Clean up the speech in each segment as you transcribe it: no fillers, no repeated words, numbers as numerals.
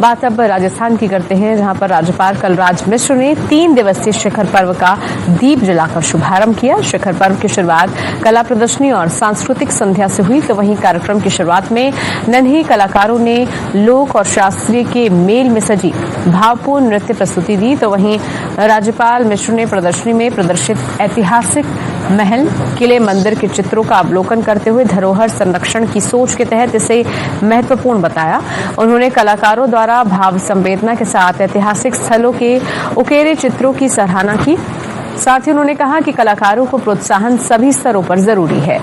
बात अब राजस्थान की करते हैं, जहां पर राज्यपाल कलराज मिश्र ने 3 दिवसीय शिखर पर्व का दीप जलाकर शुभारंभ किया। शिखर पर्व की शुरुआत कला प्रदर्शनी और सांस्कृतिक संध्या से हुई, तो वहीं कार्यक्रम की शुरुआत में नन्हे कलाकारों ने लोक और शास्त्रीय के मेल में सजी भावपूर्ण नृत्य प्रस्तुति दी। तो वहीं राज्यपाल मिश्र ने प्रदर्शनी में प्रदर्शित ऐतिहासिक महल, किले, मंदिर के चित्रों का अवलोकन करते हुए धरोहर संरक्षण की सोच के तहत इसे महत्वपूर्ण बताया। उन्होंने कलाकारों द्वारा भाव संवेदना के साथ ऐतिहासिक स्थलों के उकेरे चित्रों की सराहना की। साथ ही उन्होंने कहा कि कलाकारों को प्रोत्साहन सभी स्तरों पर जरूरी है।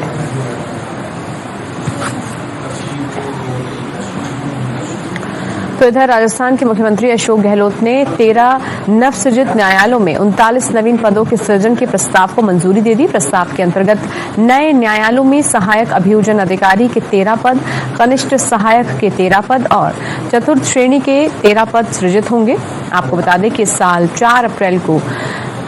तो इधर राजस्थान के मुख्यमंत्री अशोक गहलोत ने 13 नवसृजित न्यायालयों में 39 नवीन पदों के सृजन के प्रस्ताव को मंजूरी दे दी। प्रस्ताव के अंतर्गत नए न्यायालयों में सहायक अभियोजन अधिकारी के 13 पद, कनिष्ठ सहायक के 13 पद और चतुर्थ श्रेणी के 13 पद सृजित होंगे। आपको बता दें कि इस साल 4 अप्रैल को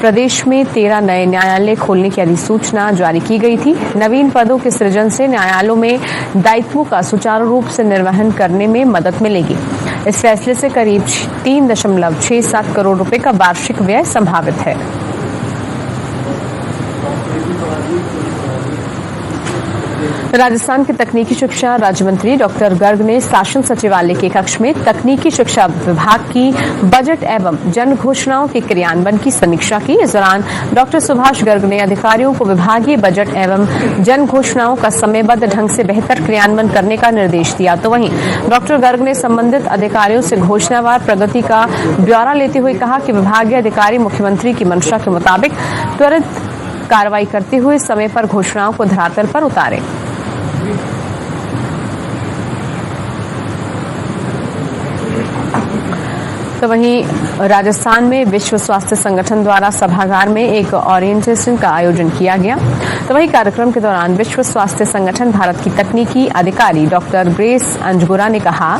प्रदेश में 13 नए न्यायालय खोलने की अधिसूचना जारी की गई थी। नवीन पदों के सृजन से न्यायालयों में दायित्वों का सुचारू रूप से निर्वहन करने में मदद मिलेगी। इस फैसले से करीब 3.67 करोड़ रुपए का वार्षिक व्यय संभावित है। राजस्थान के तकनीकी शिक्षा राज्य मंत्री डॉक्टर गर्ग ने शासन सचिवालय के कक्ष में तकनीकी शिक्षा विभाग की बजट एवं जन घोषणाओं के क्रियान्वयन की समीक्षा की। इस दौरान डॉक्टर सुभाष गर्ग ने अधिकारियों को विभागीय बजट एवं जन घोषणाओं का समयबद्ध ढंग से बेहतर क्रियान्वयन करने का निर्देश दिया। तो वहीं डॉक्टर गर्ग ने संबंधित अधिकारियों से घोषणावार प्रगति का ब्यौरा लेते हुए कहा कि विभागीय अधिकारी मुख्यमंत्री की मंशा के मुताबिक त्वरित कार्रवाई करते हुए समय पर घोषणाओं को धरातल पर उतारें। तो वहीं राजस्थान में विश्व स्वास्थ्य संगठन द्वारा सभागार में एक ओरिएंटेशन का आयोजन किया गया। तो वहीं कार्यक्रम के दौरान विश्व स्वास्थ्य संगठन भारत की तकनीकी अधिकारी डॉक्टर ग्रेस अंजुगुरा ने कहा,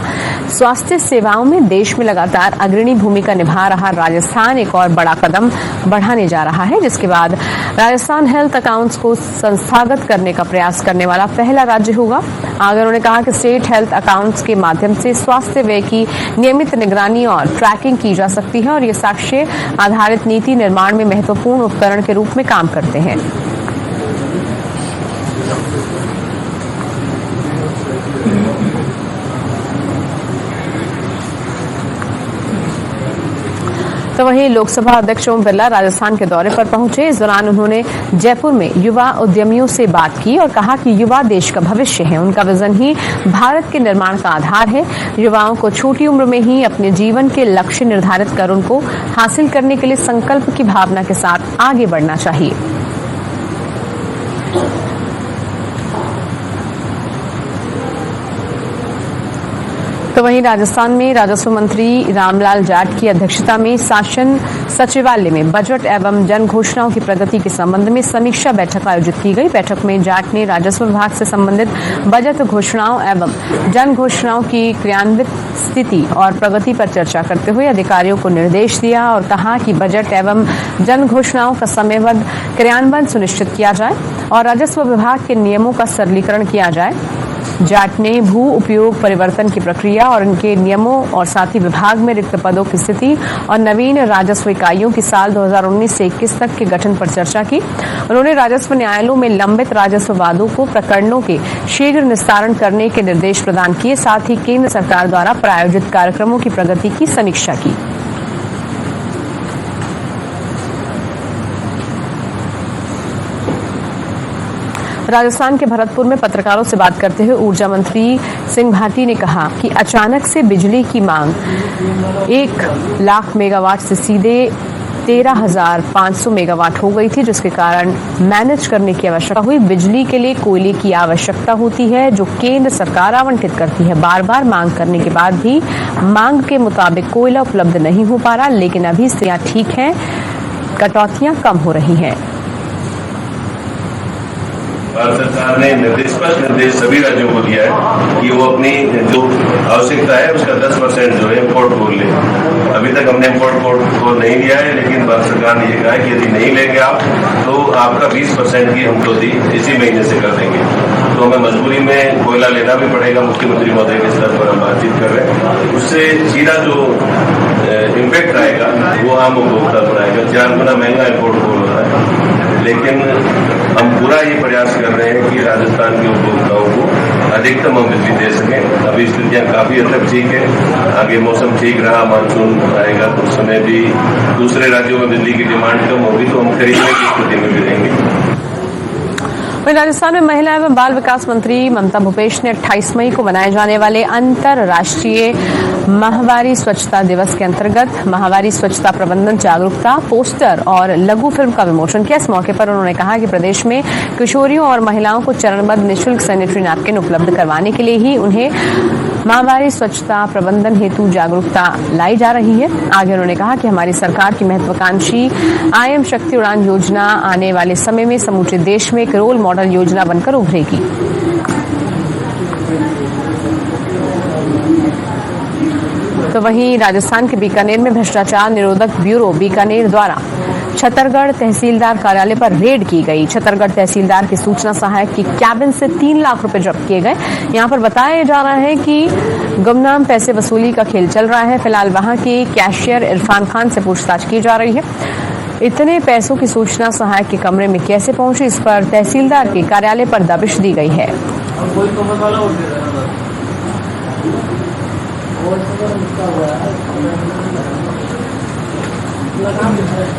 स्वास्थ्य सेवाओं में देश में लगातार अग्रणी भूमिका निभा रहा राजस्थान एक और बड़ा कदम बढ़ाने जा रहा है, जिसके बाद राजस्थान हेल्थ अकाउंट्स को संस्थागत करने का प्रयास करने वाला पहला राज्य होगा। आगे उन्होंने कहा कि स्टेट हेल्थ अकाउंट्स के माध्यम से स्वास्थ्य व्यय की नियमित निगरानी और ट्रैकिंग की जा सकती है और ये साक्ष्य आधारित नीति निर्माण में महत्वपूर्ण उपकरण के रूप में काम करते हैं। तो वहीं लोकसभा अध्यक्ष ओम बिरला राजस्थान के दौरे पर पहुंचे। इस दौरान उन्होंने जयपुर में युवा उद्यमियों से बात की और कहा कि युवा देश का भविष्य है, उनका विजन ही भारत के निर्माण का आधार है। युवाओं को छोटी उम्र में ही अपने जीवन के लक्ष्य निर्धारित कर उनको हासिल करने के लिए संकल्प की भावना के साथ आगे बढ़ना चाहिए। तो वहीं राजस्थान में राजस्व मंत्री रामलाल जाट की अध्यक्षता में शासन सचिवालय में बजट एवं जन घोषणाओं की प्रगति के संबंध में समीक्षा बैठक आयोजित की गई। बैठक में जाट ने राजस्व विभाग से संबंधित बजट घोषणाओं एवं जन घोषणाओं की क्रियान्वित स्थिति और प्रगति पर चर्चा करते हुए अधिकारियों को निर्देश दिया और कहा कि बजट एवं जन घोषणाओं का समयबद्ध क्रियान्वयन सुनिश्चित किया जाए और राजस्व विभाग के नियमों का सरलीकरण किया जाए। जाट ने भू उपयोग परिवर्तन की प्रक्रिया और इनके नियमों और साथ ही विभाग में रिक्त पदों की स्थिति और नवीन राजस्व इकाइयों की साल 2019 से 21 तक के गठन पर चर्चा की। उन्होंने राजस्व न्यायालयों में लंबित राजस्व वादों को प्रकरणों के शीघ्र निस्तारण करने के निर्देश प्रदान किए। साथ ही केंद्र सरकार द्वारा प्रायोजित कार्यक्रमों की प्रगति की समीक्षा की। राजस्थान के भरतपुर में पत्रकारों से बात करते हुए ऊर्जा मंत्री सिंह भाटी ने कहा कि अचानक से बिजली की मांग 1 लाख मेगावाट से सीधे 13,500 मेगावाट हो गई थी, जिसके कारण मैनेज करने की आवश्यकता हुई। बिजली के लिए कोयले की आवश्यकता होती है जो केंद्र सरकार आवंटित करती है। बार बार मांग करने के बाद भी मांग के मुताबिक कोयला उपलब्ध नहीं हो पा रहा, लेकिन अभी स्थितियां ठीक हैं, कटौतियां कम हो रही हैं। भारत सरकार ने स्पष्ट निर्देश सभी राज्यों को दिया है कि वो अपनी जो आवश्यकता है उसका 10% जो है इम्पोर्ट कोल ले। अभी तक हमने इम्पोर्ट कोल नहीं लिया है, लेकिन भारत सरकार ने ये कहा है कि यदि नहीं लेंगे आप तो आपका 20% की हम कटौती इसी महीने से कर देंगे। तो हमें मजबूरी में कोयला लेना भी पड़ेगा। मुख्यमंत्री महोदय के स्तर पर हम बातचीत कर रहे हैं, उससे सीधा जो इम्पैक्ट आएगा वो आम उपभोक्ता पर आएगा। 4 गुना महंगा इम्पोर्ट कोल हो रहा है, लेकिन हम पूरा ये प्रयास कर रहे हैं कि राजस्थान के उपभोक्ताओं को अधिकतम हम बिजली दे सकें। अभी स्थितियां काफी हद तक ठीक है, आगे मौसम ठीक रहा, मानसून आएगा तो उस समय भी दूसरे राज्यों में बिजली की डिमांड कम होगी तो हम खरीदने की स्थिति में भी रहेंगे। वहीं राजस्थान में महिला एवं बाल विकास मंत्री ममता भूपेश ने 28 मई को मनाए जाने वाले अंतर्राष्ट्रीय माहवारी स्वच्छता दिवस के अंतर्गत माहवारी स्वच्छता प्रबंधन जागरूकता पोस्टर और लघु फिल्म का विमोचन किया। इस मौके पर उन्होंने कहा कि प्रदेश में किशोरियों और महिलाओं को चरणबद्ध निःशुल्क सैनिटरी नैपकिन उपलब्ध करवाने के लिए ही उन्हें माहवारी स्वच्छता प्रबंधन हेतु जागरूकता लाई जा रही है। आगे उन्होंने कहा कि हमारी सरकार की महत्वाकांक्षी आईएम शक्ति उड़ान योजना आने वाले समय में समूचे देश में एक रोल मॉडल योजना बनकर उभरेगी। तो वहीं राजस्थान के बीकानेर में भ्रष्टाचार निरोधक ब्यूरो बीकानेर द्वारा छतरगढ़ तहसीलदार कार्यालय पर रेड की गई। छतरगढ़ तहसीलदार के सूचना सहायक की कैबिन से 3 लाख रुपए जब्त किए गए। यहां पर बताया जा रहा है कि गुमनाम पैसे वसूली का खेल चल रहा है। फिलहाल वहां के कैशियर इरफान खान से पूछताछ की जा रही है। इतने पैसों की सूचना सहायक के कमरे में कैसे पहुंची, इस पर तहसीलदार के कार्यालय पर दबिश दी गई है।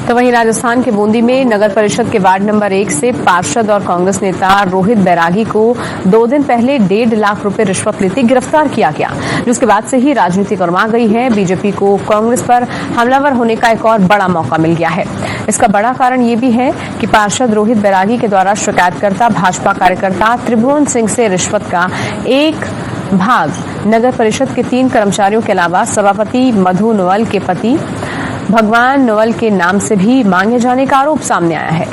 तो वहीं राजस्थान के बूंदी में नगर परिषद के वार्ड नंबर 1 से पार्षद और कांग्रेस नेता रोहित बैरागी को 2 दिन पहले 1.5 लाख रुपए रिश्वत लेते गिरफ्तार किया गया, जिसके बाद से ही राजनीति गर्मा गई है। बीजेपी को कांग्रेस पर हमलावर होने का एक और बड़ा मौका मिल गया है। इसका बड़ा कारण ये भी है कि पार्षद रोहित बैरागी के द्वारा शिकायतकर्ता भाजपा कार्यकर्ता त्रिभुवन सिंह से रिश्वत का एक भाग नगर परिषद के 3 कर्मचारियों के अलावा सभापति मधु नवल के पति भगवान नवल के नाम से भी मांगे जाने का आरोप सामने आया है।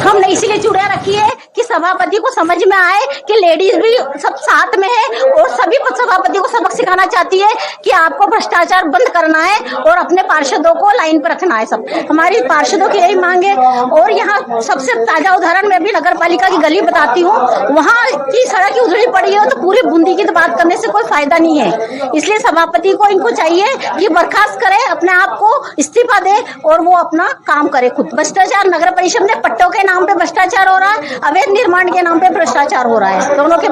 हमने इसीलिए चुड़ैया रखी है कि सभापति को समझ में आए कि लेडीज भी सब साथ में है और सभी सभापति को सबक सिखाना चाहती है कि आपको भ्रष्टाचार बंद करना है और अपने पार्षदों को लाइन पर रखना है। सब हमारी पार्षदों की यही मांग है। और यहाँ सबसे ताजा उदाहरण मैं भी नगर पालिका की गली बताती हूँ, वहाँ की सड़क उधड़ी पड़ी है तो पूरी बूंदी की तो बात करने से कोई फायदा नहीं है। इसलिए सभापति को इनको चाहिए कि बर्खास्त करे, अपने आप को इस्तीफा दे और वो अपना काम करे खुद। भ्रष्टाचार नगर परिषद में पट्टों के नाम पे भ्रष्टाचार हो रहा है, अवैध निर्माण के नाम पे भ्रष्टाचार हो रहा है। दोनों के